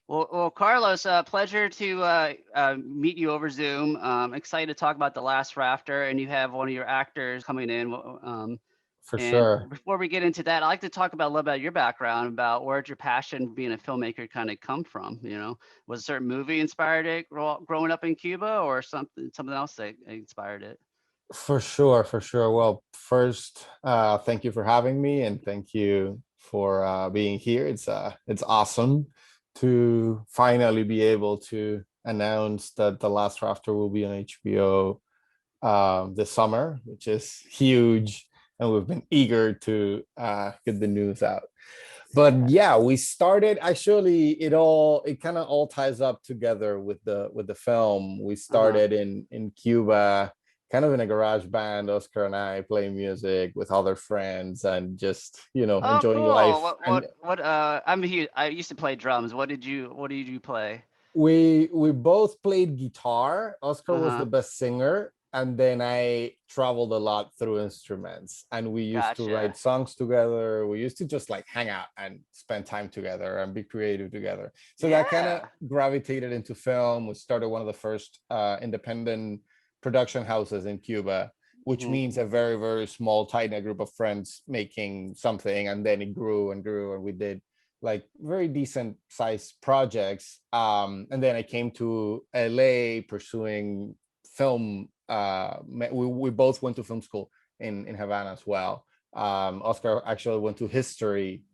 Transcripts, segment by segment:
Well, Carlos, pleasure to meet you over Zoom. Excited to talk about The Last Rafter, and you have one of your actors coming in. For And sure. before we get into that, I'd like to talk about a little about your background, about where'd your passion being a filmmaker kind of come from? Was a certain movie inspired it growing up in Cuba, or something else that inspired it? For sure, for sure. Well, first, thank you for having me, and thank you for being here. It's awesome to finally be able to announce that The Last Rafter will be on HBO this summer, which is huge, and we've been eager to get the news out. But Yeah. yeah, we started actually. It kind of all ties up together with the film. We Uh-huh. started in Cuba, kind of in a garage band. Oscar and I playing music with other friends and just Oh, enjoying cool. life. What, And what, what, I used to play drums. What did you play? we both played guitar. Oscar was the Uh-huh. best singer, and then I traveled a lot through instruments. And we used to write Gotcha. songs together. We used to just like hang out and spend time together and be creative together. So that kind of Yeah. gravitated into film. We started one of the first independent production houses in Cuba, which Mhm. means a very, very small, tight knit group of friends making something. And then it grew and grew, and we did like very decent sized projects. And then I came to LA pursuing film. We both went to film school in Havana as well. Oscar actually went to history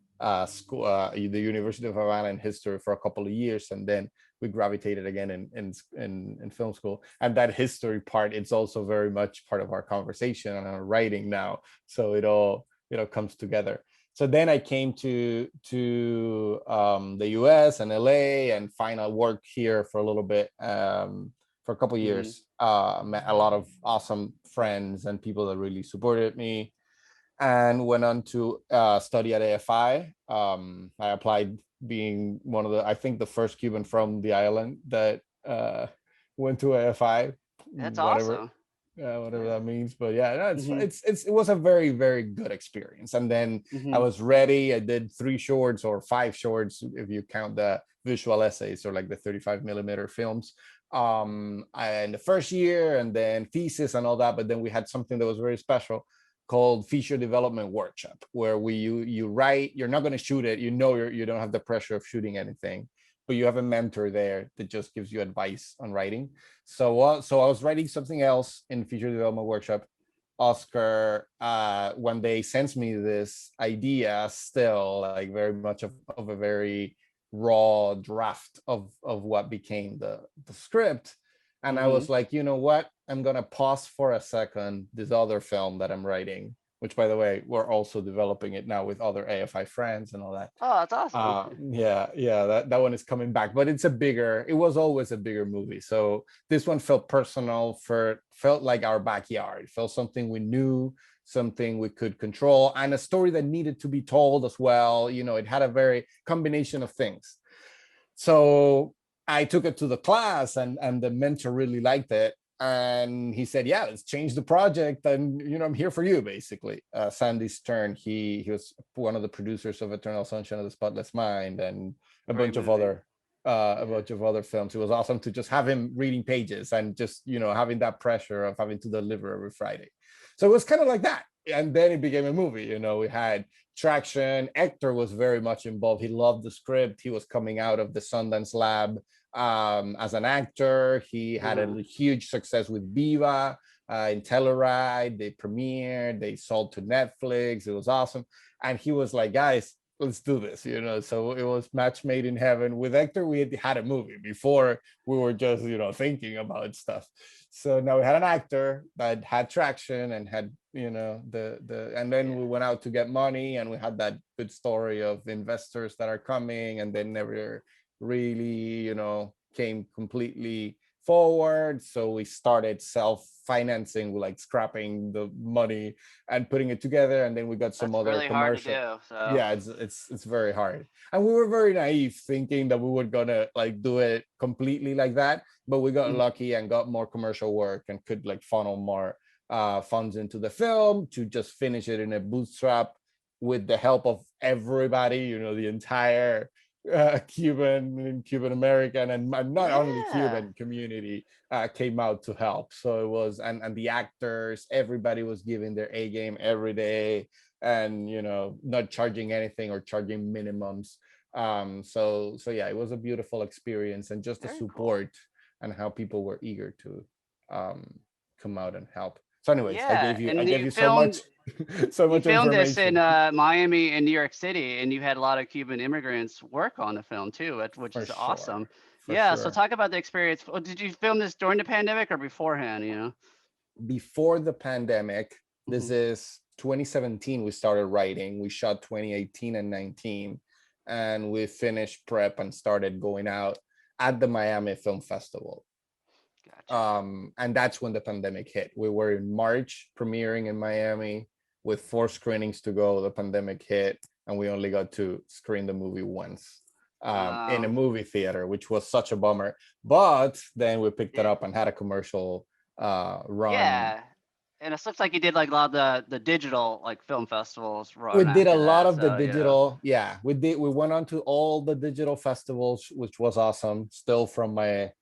school, the University of Havana in history for a couple of years, and then we gravitated again in film school. And that history part, it's also very much part of our conversation and our writing now. So it all comes together. So then I came to the US and LA and final work here for a little bit, for a couple of Mhm. years. Met a lot of awesome friends and people that really supported me, and went on to study at AFI. I applied, being one of I think the first Cuban from the island that went to AFI, That's whatever awesome. whatever Yeah. that means. But yeah, no, Mhm. it was a very, very good experience. And then I Mhm. was ready. I did 3 shorts or 5 shorts if you count the visual essays, or like the 35 millimeter films. In the first year, and then thesis and all that. But then we had something that was very special called feature development workshop, where you write. You're not going to shoot it. You don't have the pressure of shooting anything, but you have a mentor there that just gives you advice on writing. So I was writing something else in feature development workshop. Oscar, when they sent me this idea, still like very much of a very raw draft of what became the script. And I was Mhm. like, you know what? I'm gonna pause for a second this other film that I'm writing, which by the way, we're also developing it now with other AFI friends and all that. Oh, that's awesome. Yeah, that one is coming back, but it was always a bigger movie. So this one felt personal, felt like our backyard, felt something we knew, something we could control, and a story that needed to be told as well. It had a very combination of things. So I took it to the class, and the mentor really liked it. And he said, "Yeah, let's change the project, and I'm here for you." Basically, Sandy Stern, he was one of the producers of Eternal Sunshine of the Spotless Mind, and a Great bunch of movie. other a Yeah. bunch of other films. It was awesome to just have him reading pages and just having that pressure of having to deliver every Friday. So it was kind of like that, and then it became a movie. We had traction. Hector was very much involved. He loved the script. He was coming out of the Sundance Lab as an actor. He had Uh-huh. a huge success with Viva in Telluride. They premiered. They sold to Netflix. It was awesome. And he was like, guys, let's do this. So it was match made in heaven. With Hector, we had a movie before we were just thinking about stuff. So now we had an actor that had traction and had and then we Yeah. went out to get money, and we had that good story of investors that are coming, and they never really came completely forward. So we started self-financing, like scrapping the money and putting it together, and then we got some That's other really hard to commercial. do. So. Yeah, it's very hard, and we were very naive thinking that we were gonna like do it completely like that, but we got Mhm. lucky and got more commercial work and could like funnel more funds into the film to just finish it in a bootstrap with the help of everybody, the entire Cuban and Cuban American, and not only Yeah. Cuban community came out to help. So it was, and the actors, everybody was giving their A game every day, and not charging anything or charging minimums. So yeah, it was a beautiful experience, and just the Very cool. support and how people were eager to um, come out and help. So, anyways, I Yeah, gave you I and gave you you so much filmed so you much filmed this in information. Miami and New York City, and you had a lot of Cuban immigrants work on the film too, which For is sure, awesome. for Yeah, so sure. talk about the experience. Did you film this during the pandemic or beforehand? Before the pandemic, this Mhm. is 2017, we started writing. We shot 2018 and 19, and we finished prep and started going out at the Miami Film Festival. Gotcha. And that's when the pandemic hit. We were in March premiering in Miami with 4 screenings to go. The pandemic hit, and we only got to screen the movie once in a Um, movie theater, which was such a bummer. But then we picked it yeah, up and had a commercial run. yeah, and it looks like you did like a lot of the digital like film festivals We run did a after lot that. of the So yeah. digital. Yeah, we went on to all the digital festivals, which was awesome, still from my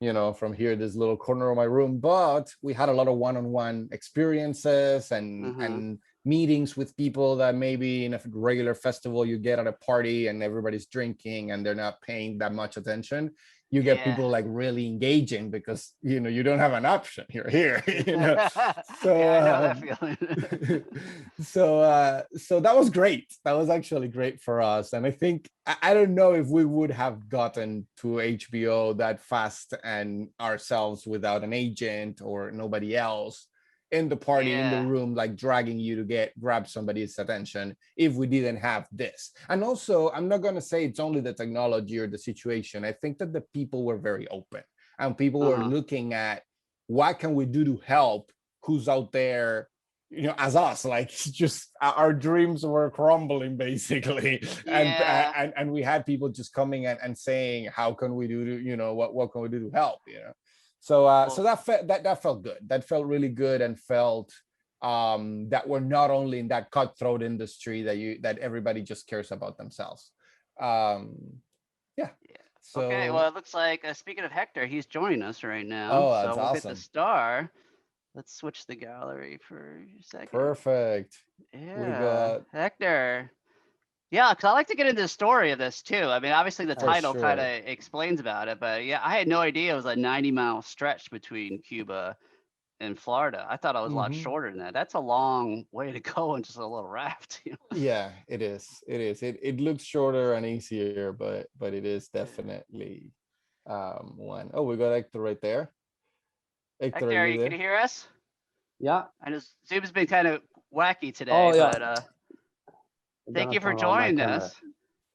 from here, this little corner of my room. But we had a lot of one-on-one experiences Uh-huh. and meetings with people that maybe in a regular festival you get at a party and everybody's drinking and they're not paying that much attention. You get Yeah. people like really engaging because you don't have an option. You're here. So Yeah, I know that feeling. so that was great. That was actually great for us. And I think I don't know if we would have gotten to HBO that fast and ourselves without an agent or nobody else in the party, in the Yeah. room, like dragging you to grab somebody's attention if we didn't have this. And also, I'm not going to say it's only the technology or the situation. I think that the people were very open and people were Uh-huh. looking at what can we do to help who's out there, as us, like just our dreams were crumbling basically. and Yeah. and we had people just coming and saying, how can we do to, what can we do to help. So Well, that felt good. That felt really good, and felt that we're not only in that cutthroat industry that everybody just cares about themselves. um yeah. yeah. Okay, well, So it looks like speaking of Hector, he's joining us right now. oh, So that's we'll get the awesome. star. Let's switch the gallery for a second. Perfect. We Yeah, got Hector. Yeah, because I like to get into the story of this too. I mean, obviously the for title kind of sure. explains about it, but yeah, I had no idea it was a 90-mile stretch between Cuba and Florida. I thought it was a lot Hmm. shorter than that. That's a long way to go in just a little raft. Yeah, it is. It is. It looks shorter and easier, but it is Yeah. definitely one. Oh, we got Hector right there. Hector, are Hector, you can there? you hear us? Yeah. I know Zoom's been kind of wacky today, Oh, yeah. but I'm thank gonna you for turn on my joining camera. us.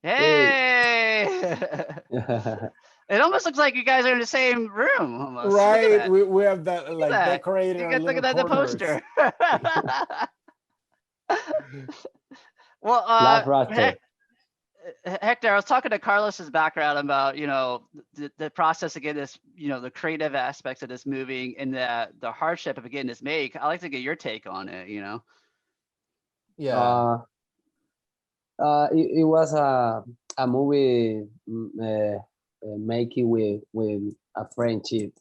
Hey. Hey! It almost looks like you guys are in the same room. Almost. Look at Right. that. We have that Look at like that. decorated You our got look little at that the corners. poster. Well, Last Rafter. Hector, I was talking to Carlos's background about the process of getting this, the creative aspects of this movie and the hardship of getting this made. I like to get your take on it. Yeah. Uh, it was a movie making with a friendship.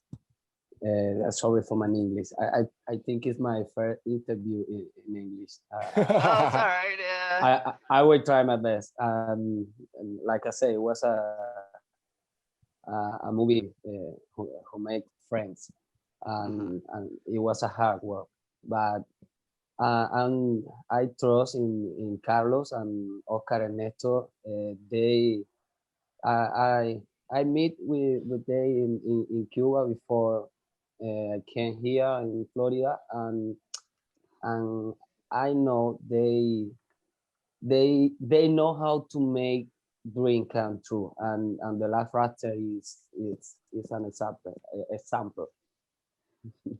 Sorry for my English. I think it's my first interview in English. Oh, it's all right. Yeah. I will try my best. And like I say, it was a movie who made friends, Uh-huh. and it was a hard work, but and I trust in Carlos and Oscar Ernesto. They I I meet with they in Cuba before I came here in Florida, and I know they know how to make dream come true, and the last Raptor is an example.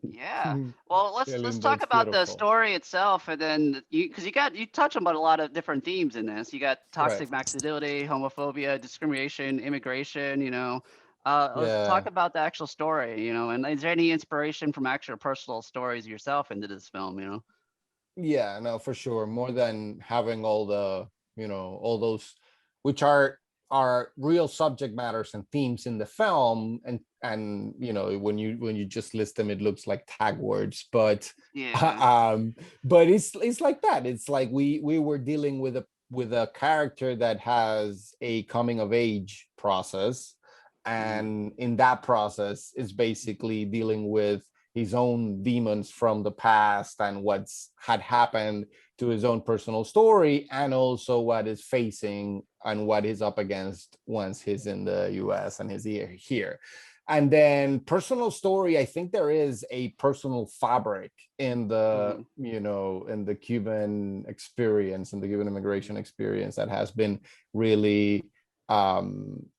Yeah. Well, Yeah, let's Linda, talk it's about the beautiful. story itself, and then because you touch on a lot of different themes in this. You got Right. toxic masculinity, homophobia, discrimination, immigration. Let's talk Yeah. about the actual story. And is there any inspiration from actual personal stories yourself into this film? Yeah, no, for sure. More than having all those, which are are real subject matters and themes in the film, and you know, when you just list them, it looks like tag words, but Yeah. but it's like that. It's like we were dealing with a character that has a coming of age process, and in that process is basically dealing with his own demons from the past and what's had happened to his own personal story, and also what is facing and what he's up against once he's in the US and he's here. And then personal story, I think there is a personal fabric in the, you know, in the Cuban experience, in the Cuban immigration experience, that has been really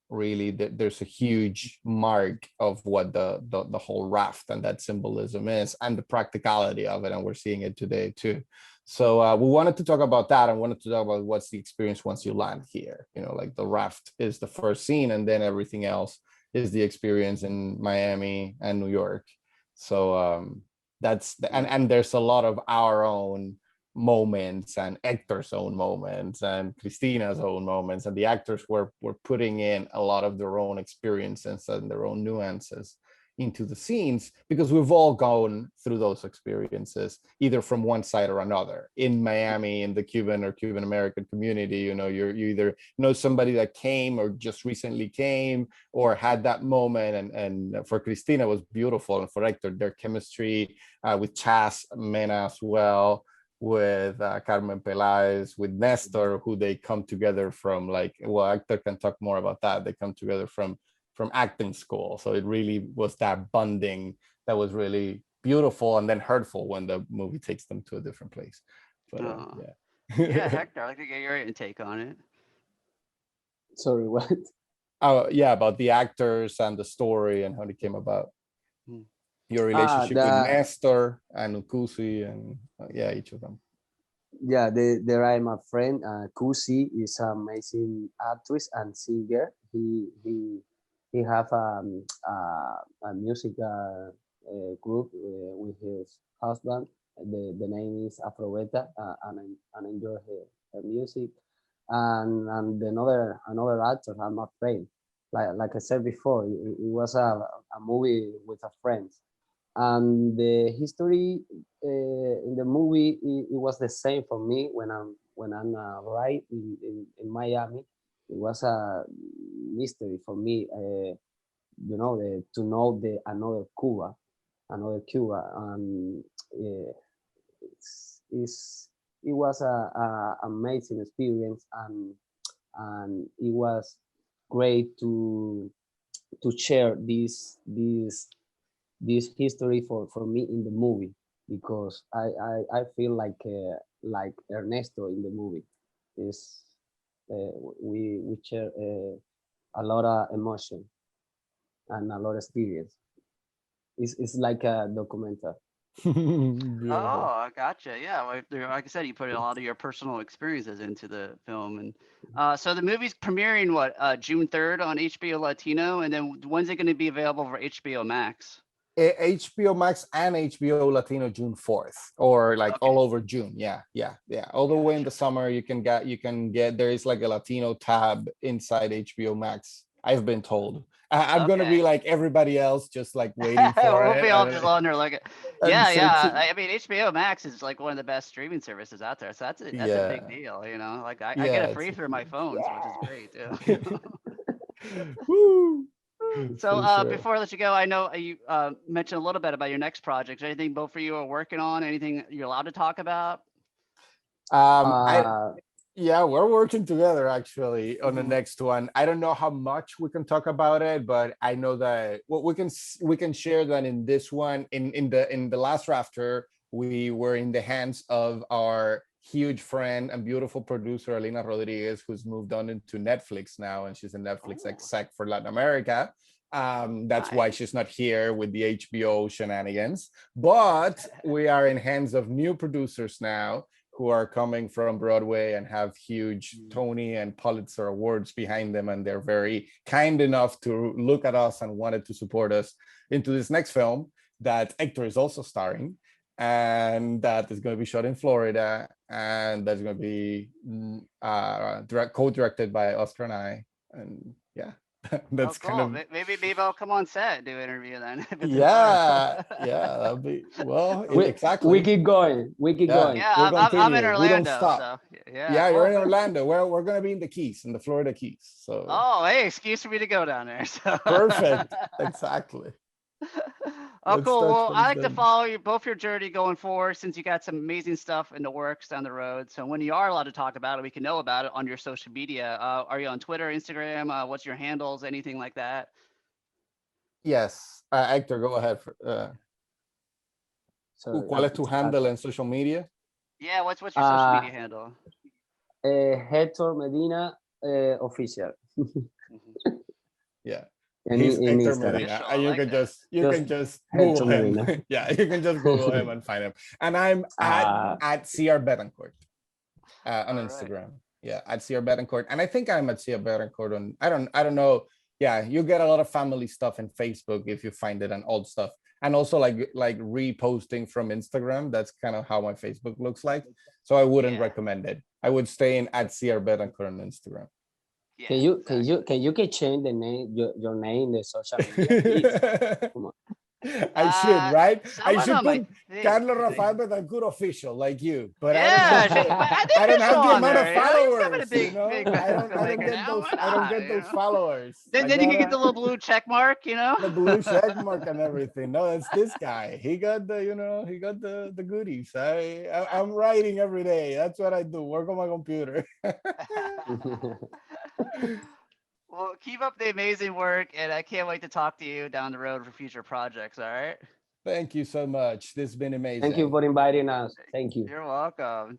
really there's a huge mark of what the whole raft and that symbolism is, and the practicality of it, and we're seeing it today too. So we wanted to talk about that, and wanted to talk about what's the experience once you land here. You know, like the raft is the first scene, and then everything else is the experience in Miami and New York. So that's and there's a lot of our own moments and Hector's own moments and Christina's own moments, and the actors were putting in a lot of their own experiences and their own nuances into the scenes, because we've all gone through those experiences either from one side or another. In Miami, in the Cuban or Cuban American community, you know, you either know somebody that came or just recently came or had that moment, and for Cristina it was beautiful, and for Hector, their chemistry with Chas Mena as well, with Carmen Peláez, with Nestor, who they come together from, like, well, Hector can talk more about that. They come together from acting school. So it really was that bonding that was really beautiful and then hurtful when the movie takes them to a different place. But Yeah, yeah. Hector, I'd like to get your intake on it. Sorry, what? Yeah, about the actors and the story and how they came about. Your relationship with Nestor and Ukusi, and yeah, each of them. Yeah, there I my friend Kusi is an amazing actress and singer. He have a music group with his husband. The name is Afrobeta, and I enjoy her music. And another actor, I'm a friend. Like I said before, it was a movie with a friend, and the history in the movie, it was the same for me when I'm right in Miami. It was a mystery for me, to know the another Cuba, and it was a amazing experience, and it was great to share this history for me in the movie, because I feel like Ernesto in the movie. Is we share a lot of emotion and a lot of experience. It's like a documentary. Oh, I gotcha. Yeah, like I said, you put a lot of your personal experiences into the film, and so the movie's premiering June 3rd on HBO Latino, and then when's it going to be available for HBO Max? HBO Max and HBO Latino June 4th, or like all over June. Yeah. All the way in the summer, you can get there is like a Latino tab inside HBO Max, I've been told. I'm gonna be like everybody else, just like waiting for we'll it. be all just on there like, yeah. I mean, HBO Max is like one of the best streaming services out there, so that's a big deal, you know. Like I get it free through my phones, which is great too. Woo! So before I let you go, I know you mentioned a little bit about your next project. Is there anything both of you are working on? Anything you're allowed to talk about? Yeah, we're working together actually on the next one. I don't know how much we can talk about it, but I know that we can share that in this one, in the Last Rafter, we were in the hands of our huge friend and beautiful producer Alina Rodriguez, who's moved on into Netflix now, and she's a Netflix exec for Latin America. That's why she's not here with the HBO shenanigans, but we are in hands of new producers now who are coming from Broadway and have huge Tony and Pulitzer awards behind them. And they're very kind enough to look at us and wanted to support us into this next film that Hector is also starring, and that is going to be shot in Florida. And that's going to be co-directed by Oscar and I. and yeah, Oh, that's cool. kind of Maybe I'll come on set and do an interview then. If it's in yeah, person. yeah. That'll be well, we exactly. keep going. We keep Yeah, going. Yeah, we'll I'm in continue. We don't Orlando, stop. so Yeah, yeah. you're Well, in Orlando. We're gonna be in the Keys, in the Florida Keys. So oh, hey, excuse for me to go down there. So. perfect. Exactly. Oh, Let's cool. touch Well, I base like to then. follow you both your journey going forward since you got some amazing stuff in the works down the road. So when you are allowed to talk about it, we can know about it on your social media. Are you on Twitter, Instagram? What's your handles? Anything like that? Yes, Hector, go ahead. So ¿Cuál es tu handle en social media? Yeah, what's your social media handle? Hector Medina official. Yeah. in He's Hector Instagram. Medina. Official, And I you like can that. just Hector Google him. Medina. Yeah, you can just Google him and find him. And I'm at CR Betancourt on All right. Instagram. Yeah, at CR Betancourt. And I think I'm at CR Betancourt on I don't know. Yeah, you get a lot of family stuff in Facebook if you find it and old stuff. And also like reposting from Instagram. That's kind of how my Facebook looks like. So I wouldn't Yeah. recommend it. I would stay in at CR Betancourt on Instagram. Yeah, Can you change the name your name in the social media, please? Come on. I should, right? I someone should on my put thing. Carlos Rafael Betancourt official like you, but Yeah, I don't have the on amount there, of you know? He's having a followers, big I don't filmmaker get now. those Why I don't not, get you those know? followers. Then you can get the little blue check mark, you know? the blue check mark and everything. No, it's this guy. He got the goodies. I'm writing every day. That's what I do. Work on my computer. Well, keep up the amazing work, and I can't wait to talk to you down the road for future projects. All right. Thank you so much. This has been amazing. Thank you for inviting us. Thank you. You're welcome.